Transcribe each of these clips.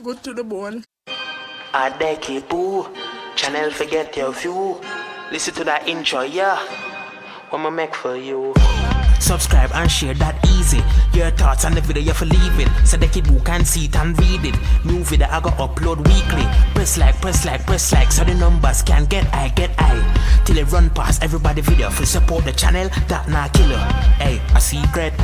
Good to the bone. GHETTO channel forget your view. Listen to that intro, yeah. What I make for you. Subscribe and share that easy. Your thoughts on the video you for leave it, so the kid who can see it and read it. New video I go upload weekly. Press like, so the numbers can get high. Till it run past everybody video. For support the channel, that not killer. Hey, a secret.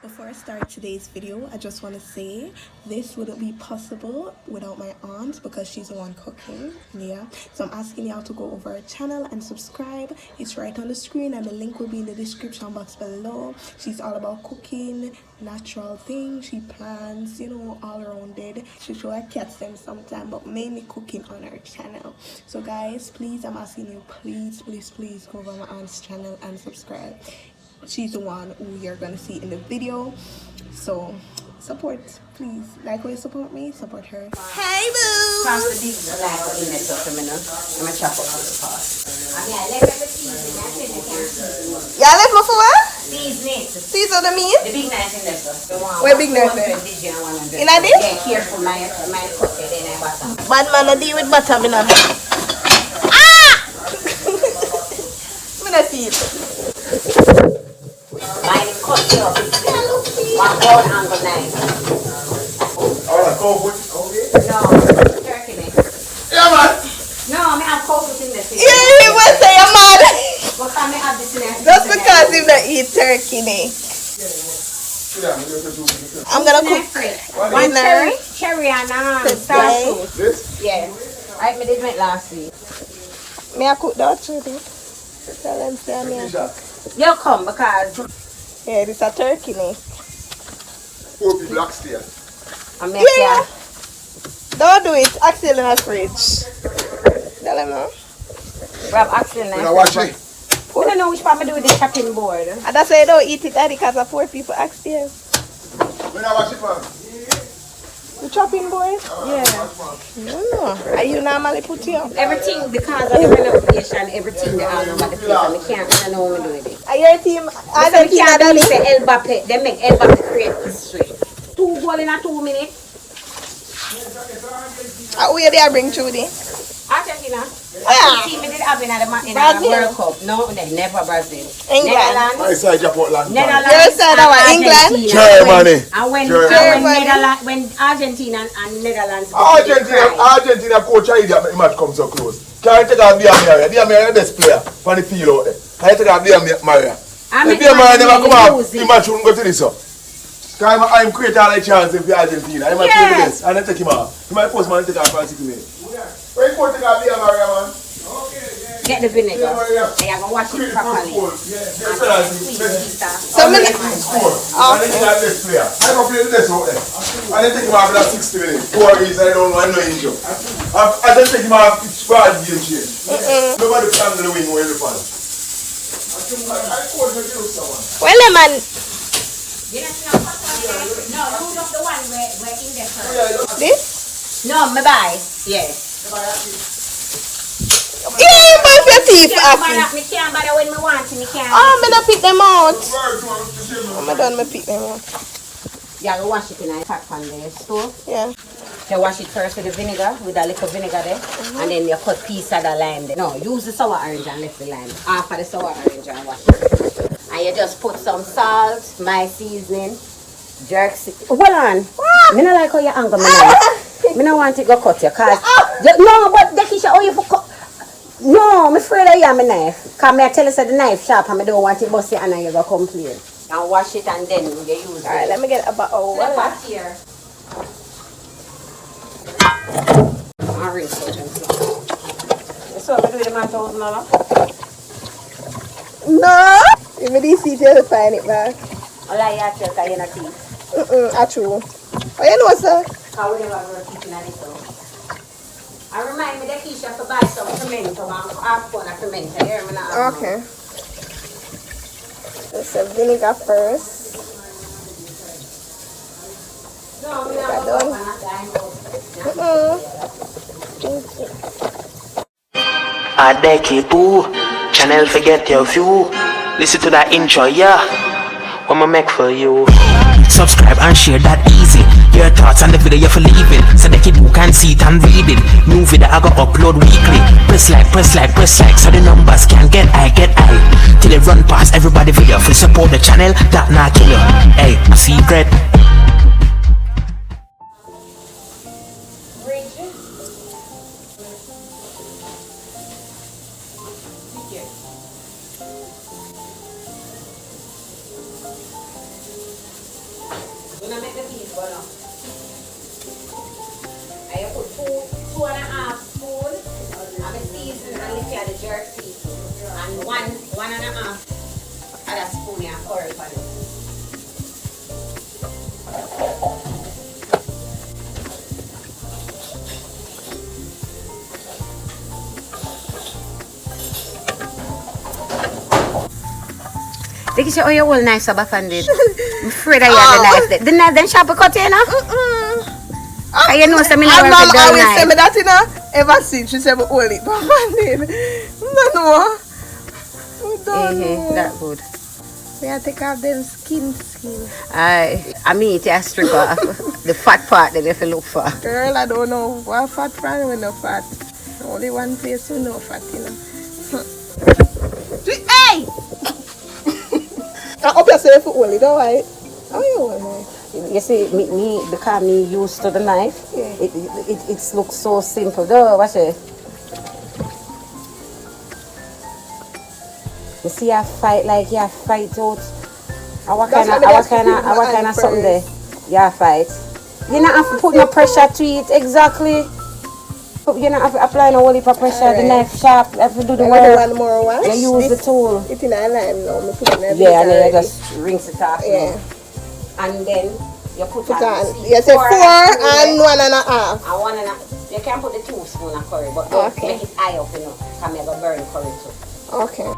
Before I start today's video, I just want to say this wouldn't be possible without my aunt because she's the one cooking. Yeah, so I'm asking y'all to go over her channel and subscribe. It's right on the screen and the link will be in the description box below. She's all about cooking, natural things. She plants, you know, all around it. She show her cats them sometime, but mainly cooking on her channel. So guys, please, I'm asking you, please go over my aunt's channel and subscribe. She's the one who you're gonna see in the video, so support, please. Like how you support me, support her. Hey boo! Pass the big black in it for a minute. I'm gonna chop up this part. I left the seasoning. I said I can't season. Y'all left me for what? Seasoning. Season the meat? The big knife in there, sir. The one. Where big knife there? In a dish? Yeah, careful, my cook it in a butter. Bad man, I deal with butter, me not. Ah! Me not see it. Mine cut you up. One gold angle knife. Oh, cold No, turkey neck. yeah, man. No, I have cold in there. Yeah, he will say I'm mad. What time I have this in there? Just because he don't eat turkey neck. I'm gonna cook One dinner. cherry and Today. sauce. This? Yeah. I did it last week. Me I cook that today. Tell them say me I cook. You come because Yeah, this a turkey neck. 4 people upstairs. I make Yeah. Don't do it. Axel in the fridge. Tell them now. Grab Axel When I knife. watch it, I don't know which part I do with the chopping board. And that's why you don't eat it daddy, because of 4 people upstairs. when I watch it, man. The chopping board? Yeah. No. Are you normally put here? Everything, because of the renovation, everything they all over the place. And I can't know what to do with it. Are your team I Argentina can't daddy? say El Bappe. They make El Bappe create history. 2 goals in a 2 minutes. Where they bring Judy? Argentina. Yeah. Team did have in the Brazil. World Cup. No, they never Brazil. England. Netherlands. My side, you put land. Netherlands. Your side, our and England. Argentina. Germany. And when Germany. Netherlands, when Argentina and Netherlands. Argentina coach, I idiot, the match come so close. Can you take off Maria? Maria is the best player for the field out there. Can you take off Maria? If Maria never come out, the match wouldn't go to this up. Because I'm create all the chance if you're Argentina. I'm going to play the best. And then take him out. He might post man take off for 6 minutes. Where you go take off Maria, man? Get the vinegar. And you're going to wash it properly. So many. And then that best player. I'm going to play the best out there. And then take him off for 60 minutes. 4 reasons I don't know, I'm not injured. And then take him off, it's bad game change. Nobody can handle the wing where the fan. Well, man. No, who's up the one where in there first? This? No, my buy. Yeah. Yeah, you buy your teeth off. Me can't bother when me want to, me can't. Oh, I'm going to pick them out. I'm done to pick them out. Yeah, go wash it in a pot pan there, stove. Yeah. You wash it first with the vinegar, with a little vinegar there, and then you cut piece of the lime there. No, use the sour orange and left the lime. After the sour orange and wash it. And you just put some salt, my seasoning, jerk hold on. Me not like how you angle me knife. Me not want it go cut you, cause no, but Dekisha, how you for cut? No, I'm afraid I am a knife. Cause me I tell you the knife sharp and I don't want it bust your hand and you go complain. And wash it and then you use it. Alright, let me get about Pot here. I'll rinse it. So what do with the $1,000? No! If me this seat, you'll find it back. All I have to tell you not teeth. True. Oh, you know, sir? How we never have teeth in a little. I remind me that Keisha to buy some pimento. I'm half pound of pimento. Here, I'm not. Okay. Let's have vinegar first. No, I'm not GHETTO channel forget your view. Listen to that intro, yeah. What I make for you. Subscribe and share that easy. Your thoughts on the video you for leaving, so the kid who can see it and read it. New video I go upload weekly. Press like, so the numbers can get high. Till it run past everybody video. For support the channel, that not kill you. Hey, a secret. Gonna make the peas burn up. I put two and a half spoon of the season and look at the jerk season. And one and a half other spoon of curry on it. Think you say, oh, you're all nice about funded. I'm afraid I have the knife. The knife then sharp cut you know? You know some in my mom always say me that, you know. Ever since she said me hold it but funded. No. That good. We have to take off them skin. I mean it is strip off. The fat part that you have to look for. Girl, I don't know what fat part with no fat. Only one place with no fat, you know. Hey! I hope you say for only, don't I? How you hold it? You see, me because me used to the knife, yeah. It looks so simple. Though, watch it. You see, I fight like you fight out. What kind of something there? Yeah, fight. You don't have to put no pressure to it exactly. You don't have to apply no whole pressure. Right. The knife sharp. You have to do the work. One more wash. You use the tool. It's in a lime now. Me put it in a yeah, and then you just rinse it off. Yeah. And then you put on. You say 4 and 1 and a half. And 1 and a half. You can put the 2 spoons of curry, but don't make it high up, you know. Because I'm going to burn curry too. Okay.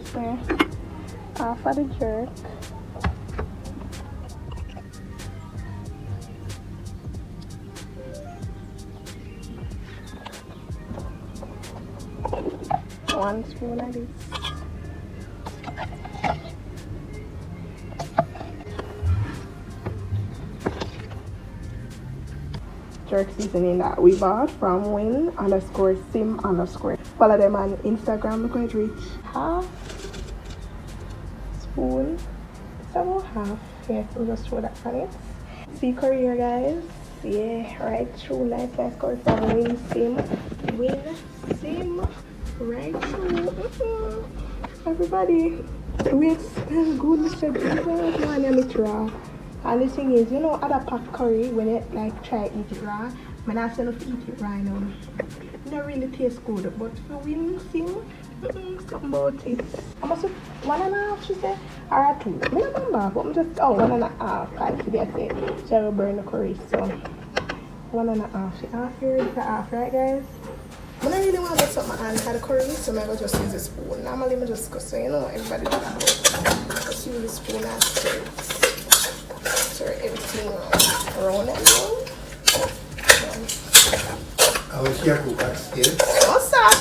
Say half of the jerk. One spoon of this. Jerk seasoning that we bought from win_sim_. Follow them on Instagram. Look at reach half spoon. It's about half. Yeah, we'll just throw that on it. See curry here, guys. Yeah, right through. Nice curry from win_sim. Right through. Everybody, we smell good, Mr. Jesus. And the thing is, you know, other pot curry, when you like try eat it raw, when I say not to eat it raw now, it don't really taste good. But for win_sim, something about it. I must have 1 and a half, she said, or 2. I don't remember, but I'm just 1 and a half. Because she said she will burn the curry, so 1 and a half. She half here is the half, right, guys? I don't really want to get something on the curry, so I'm going to just use a spoon. Normally, I just go, so you know, everybody does that. Just use a spoon and stir it. Stir everything around it now. How is your cook oxtail? What's up?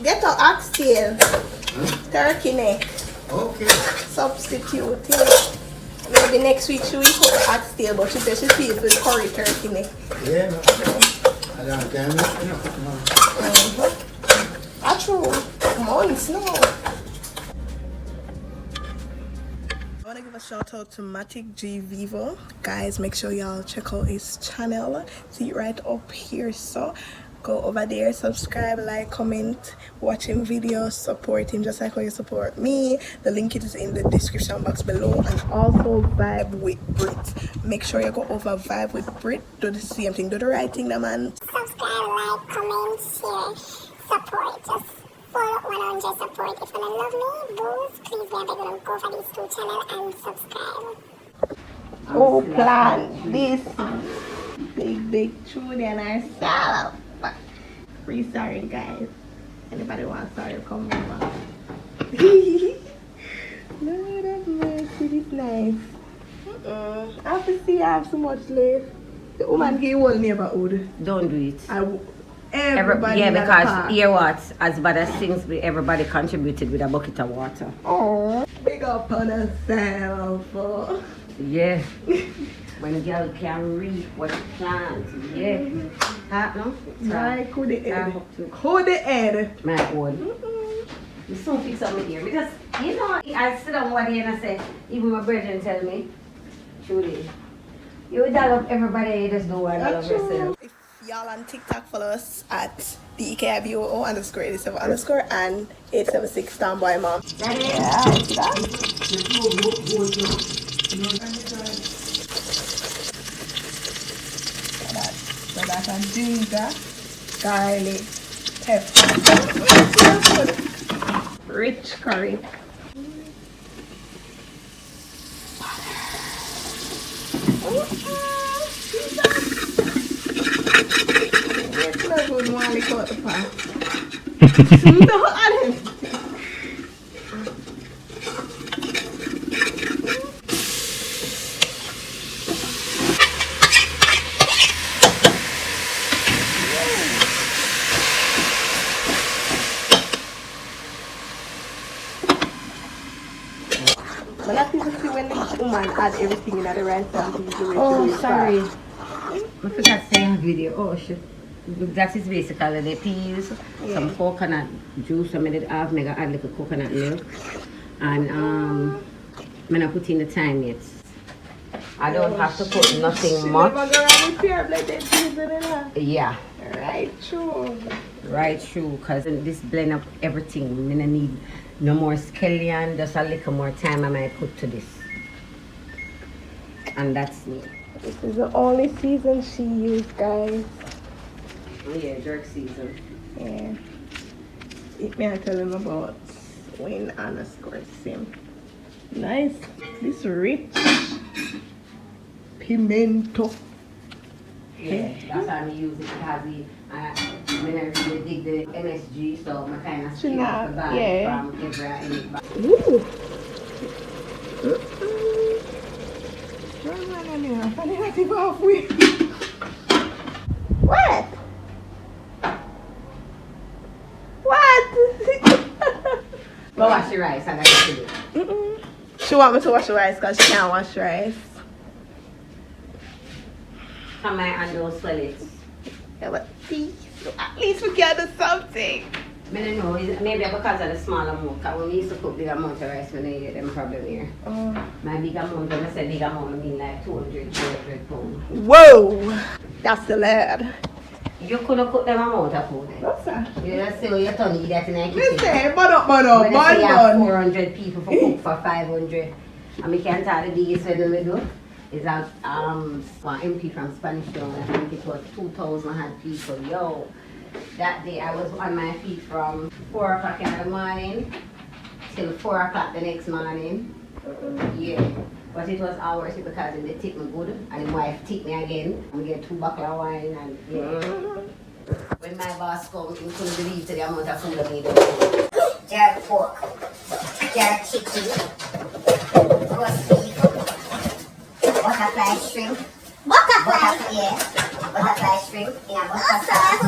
GHETTO OXTAIL. Turkey neck. Okay. Substitute. Maybe next week she will cook oxtail, but she said she feels with curry turkey neck. Yeah, no. I don't care. That's true. Months, no. I want to give a shout out to Matic G Vivo. Guys, make sure y'all check out his channel. See it right up here. So go over there, subscribe, like, comment, watch him videos, support him just like how you support me. The link is in the description box below. And also Vibe with Brit. Make sure you go over Vibe with Brit. Do the same thing, do the right thing, the man. Subscribe, like, comment, share, support. Just follow 100 support. If you don't love me, boys, please be able to go for these 2 channels and subscribe. Oh, plan this big tune and I salad. free sorry, guys. Anybody want sorry, come over. Lord have mercy, this nice. I have to see I have so much left. The woman gave whole neighborhood. Don't do it. Everybody yeah, in the because park. hear what? As bad as things be, everybody contributed with a bucket of water. Oh, big up on herself. Yeah. When a girl can read what she plants. Yeah. No? Right, who the head? Who the head? My own. You soon fix up with here because you know I sit down one day and I say, even my brethren tell me, truly, you would dial up everybody, you just do one dial up yourself. If y'all on TikTok, follow us at DEKIBOO_87_ and 876 Tomboy Mom. Ready? Yeah, see that? So that's a ginger, garlic, pepper. Rich curry. It's no good one, they call it the pot. No, I didn't. But not people see when the woman add everything in the rice and things. Oh, sorry. I forgot to say a video. Oh, shit. That is basically the peas, some coconut juice. I made it half, make add little coconut milk. And I'm gonna put in the thyme yet. I don't have to put nothing much. Yeah. Right, true. Right, true. Because this blend up everything. I don't need no more scallion, just a little more time I might put to this. And that's me. This is the only season she used, guys. Oh yeah, jerk season. Yeah. It may I tell him about when Anna scores him. Nice. This rich pimento. Yeah, that's how I use it because when I really dig the MSG, so I kind of straight off the bag from every Ooh. What? What? Go wash your rice, I got to do it. She want me to wash the rice because she can't wash rice. Come on and don't swell it. Yeah, but please, at least we can do something. I don't know, maybe because of the small amount. Because when we used to cook big amount of rice, when I get them problem here. My big amount, when I say big amount, I mean like 200, 300 pounds. Whoa! That's the lad. You couldn't cook them amount of food. What's that? You just say your tongue eat that in the kitchen. Listen, but up, When I say you have 400 people for cook for 500. And we can't tell the biggest wedding we do. Is that one MP from Spanish Town. I think it was 2,000 had people. Yo, that day I was on my feet from 4 o'clock in the morning till 4 o'clock the next morning. Yeah, but it was hours because they take me good and the wife take me again. And we get 2 bottles of wine and yeah. When my boss come, he couldn't believe the amount of food I made. Jerk pork, jerk chicken, roast beef, butterfly shrimp. Butterfly shrimp in a butter sauce,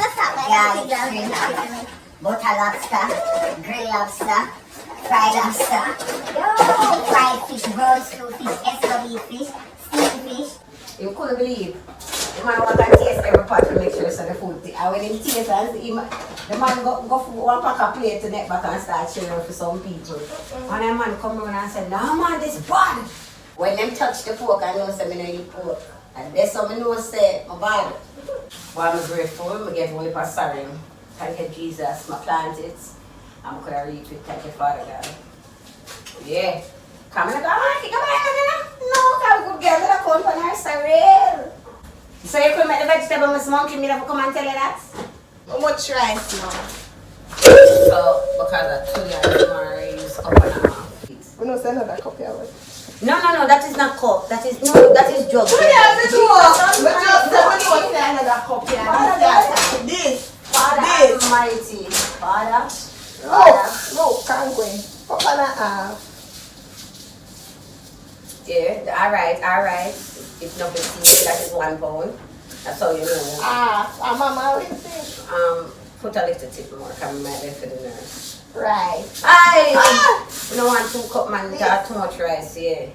garlic shrimp, butter lobster, grilled lobster, fried lobster, fried fish, roast stew fish, escovitch fish, steamed fish. You couldn't believe. The man want to taste every pot to make sure so the food. And when he taste and see, the man go for one pack of plate to neck back and start sharing for some people. And the man come around and say, no man, this bad. When them touch the pork, I know say me no eat pork. And that's how I know say my bad. Well, I'm grateful. I get one for sorry. Thank you, Jesus. I plant it. I'm going to reap it. Thank you, Father God. Yeah. Come on, come on. No, come good girl. I come from her sorry. So you could make the vegetable, Miss Monkey, me never come and tell you that? How much rice now? So, because I told you I use cup and a half. We don't send another cup here. No, that is not cup. That is jug. Yeah, we do. But just another cup here. This. this? Almighty. Father. No, can't go. What can I have? Yeah, alright. It's not a secret, that is £1. That's all you know. Mama, what do you think? Put a little tip more, come my left for the nurse. Right. We don't want 2 cup man to have too much rice, yeah.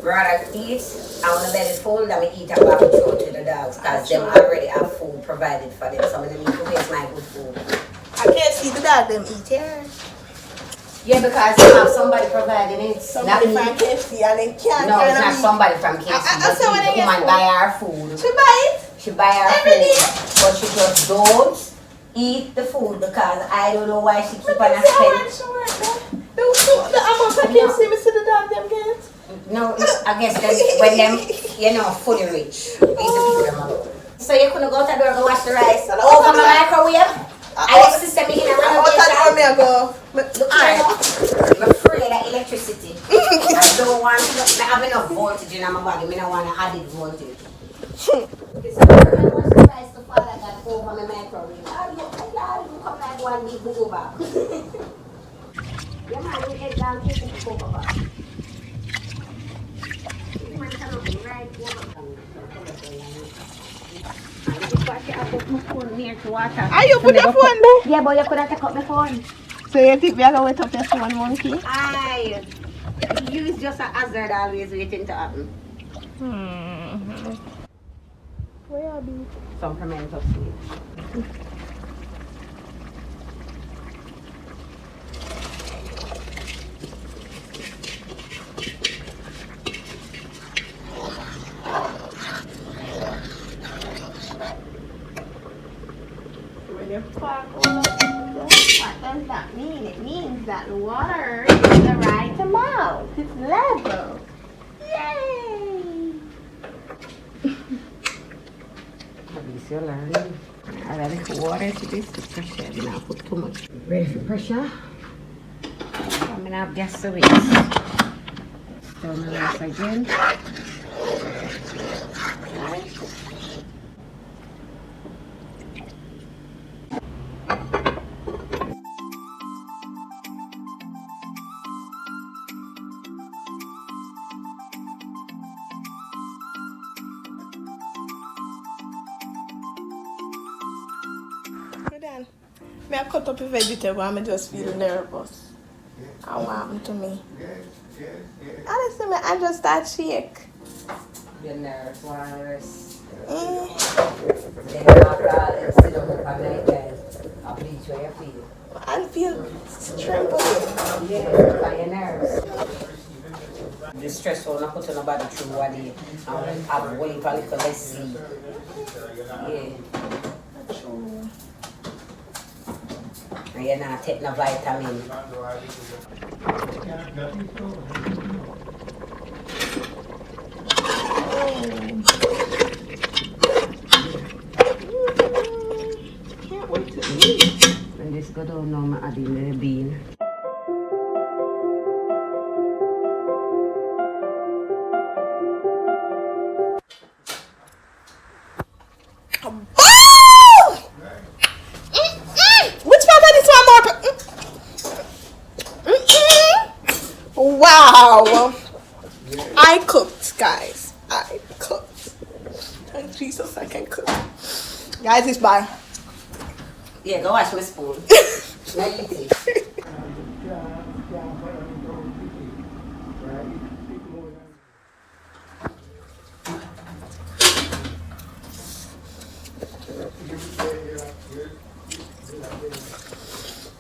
Rather eat, I want to let it full, then we eat and back throw to the dogs, because them already have food provided for them, so I'm going to need to waste my good food. I can't see the dog them eat here. Yeah, because you have somebody providing it. Somebody from KFC and they can't. No, it's not somebody from KFC. I saw when they get woman buy our food. She buy it? She buy our every food. day. But she just don't eat the food because I don't know why she keep on a spend. The amount of KFC me see the dog them get. No, I guess when them, fully rich, these the people them alone. So you couldn't go to the door and go wash the rice over my microwave? I system in a renovation. I'm afraid of electricity. I don't want to have enough voltage in my body. I don't want to add it voltage. So I wash the rice to fall like that over my microwave. I'll come like one big go back. Yeah, man, we head down to the cocoa back. Are you put your phone there? Yeah, but you could have taken up my phone. So you think we are going to wait up your phone, monkey? Aye. You is just a hazard always waiting to happen. Where are these? Some ferment of seed. What does that mean? It means that the water is the right amount. It's level. Yay! At least you're learning. Add a little water to this to pressure. I'm not put too much. Ready for pressure? I'm gonna have gas to it. Stir my rice again. Right. I cut up a vegetable and I just feel nervous. What happened to me? Honestly, I just start shake. Your nerves, virus. Then after all, it's still up at night then. I'll bleach where you feel. I feel trembling. Yeah, by your nerves. The stress will not put on nobody through one day. And have a little less sleep. Yeah. And you're not taking a vitamin. Can't wait to eat. And this go down now, I'm adding the bean. Which part of this one more? Wow! I cooked, guys. I cooked. Thank Jesus I can cook. Guys, it's bad. Yeah, go wash my spoon. Now you eat it.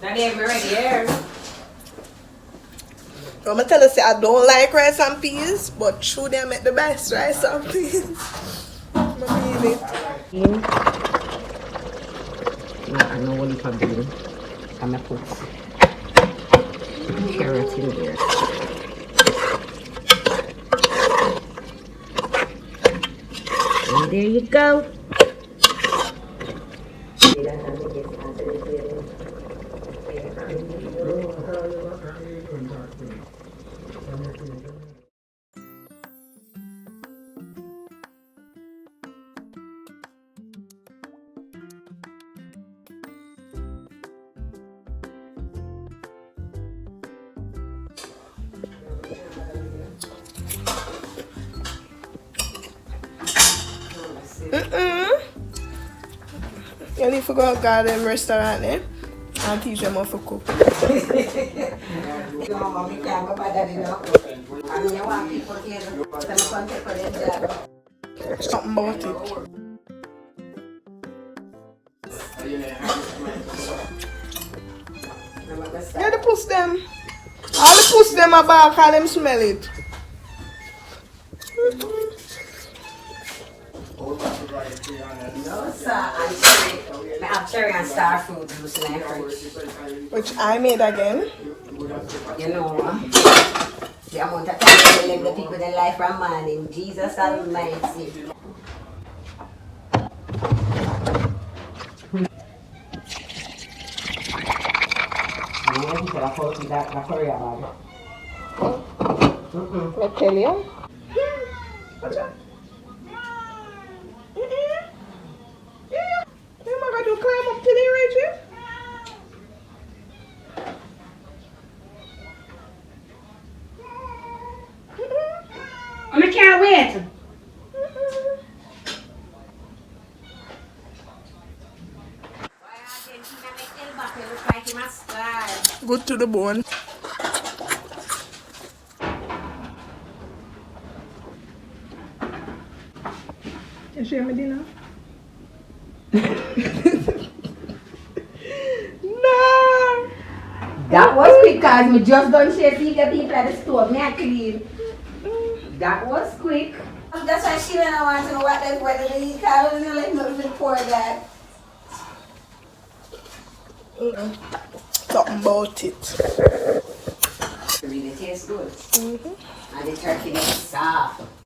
Now they're ready here. I'm gonna tell you, say I don't like rice and peas, but true they make the best rice and peas. I mean it. Bean. No, I know what you can do. I'm gonna put carrot in here. And there you go. You need to go to garden restaurant and teach them how to cook. No, mommy can't go by that enough. And you want people here to contact for their job. Something about it. Yeah, they push them. All the push them about how them smell it. No, sir. And cherry. I have cherry and star fruit juice in my fridge. Which I made again. You know, the amount of time they let the people in life from man in Jesus Almighty. I tell you. What's that? You got to climb up to the ridge. I can't wait. Good to the bone. You share my dinner? No! That was because me just done share feed the people at the store. Me I clean. That was quick. That's why she don't want to know what they whether they call you like nothing for that. Something about it. It really tastes good. And the turkey is soft.